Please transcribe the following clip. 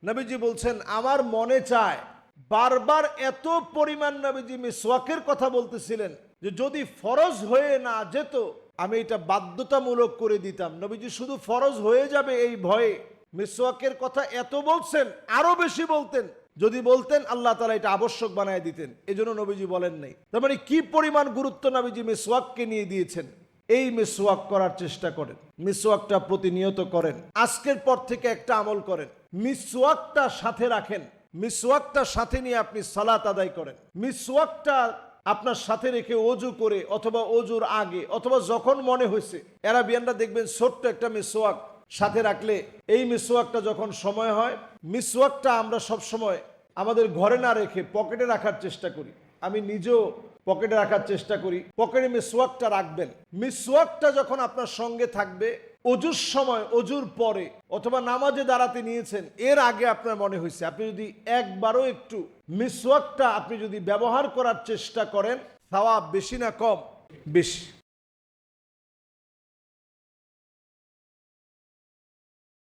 নবীজি বলছেন আমার মনে চায়, বারবার এত পরিমাণ নবীজি মিসওয়াকের কথা বলতেছিলেন যে যদি ফরজ হয়ে না যেত আমি এটা বাধ্যতামূলক করে দিতাম। নবীজি শুধু ফরজ হয়ে যাবে এই ভয়ে মিসওয়াকের কথা এত বলছেন, আরো বেশি বলতেন। যদি বলতেন আল্লাহ তাআলা এটা আবশ্যক বানায় দিতেন, এজন্য নবীজি বলেন নাই। তার মানে কি পরিমাণ গুরুত্ব নবীজি মিসওয়াককে নিয়ে দিয়েছেন। এই মিসওয়াক করার চেষ্টা করেন, মিসওয়াকটা প্রতিনিয়ত করেন। আজকের পর থেকে একটা আমল করেন, মিসওয়াকটা সাথে রাখেন, মিসওয়াকটা সাথে নিয়ে আপনি সালাত আদায় করেন। মিসওয়াকটা আপনার সাথে রেখে অজু করে অথবা অজুর আগে অথবা যখন মনে হয়েছে, আরাবিয়ানরা দেখবেন ছোট্ট একটা মিসওয়াক সাথে রাখলে এই মিসওয়াকটা যখন সময় হয়, মিসওয়াকটা আমরা সব সময় আমাদের ঘরে না রেখে পকেটে রাখার চেষ্টা করি। আমি নিজেও পকেটে রাখার চেষ্টা করি। পকেটে মিসওয়াকটা রাখবেন। মিসওয়াকটা যখন আপনার সঙ্গে থাকবে, অজুর সময়, অজুর পরে অথবা নামাজে দাঁড়াতে নিয়েছেন, এর আগে আপনার মনে হয়েছে, আপনি যদি একবারও একটু মিসওয়াকটা আপনি যদি ব্যবহার করার চেষ্টা করেন, সওয়াব বেশি না কম? বেশি।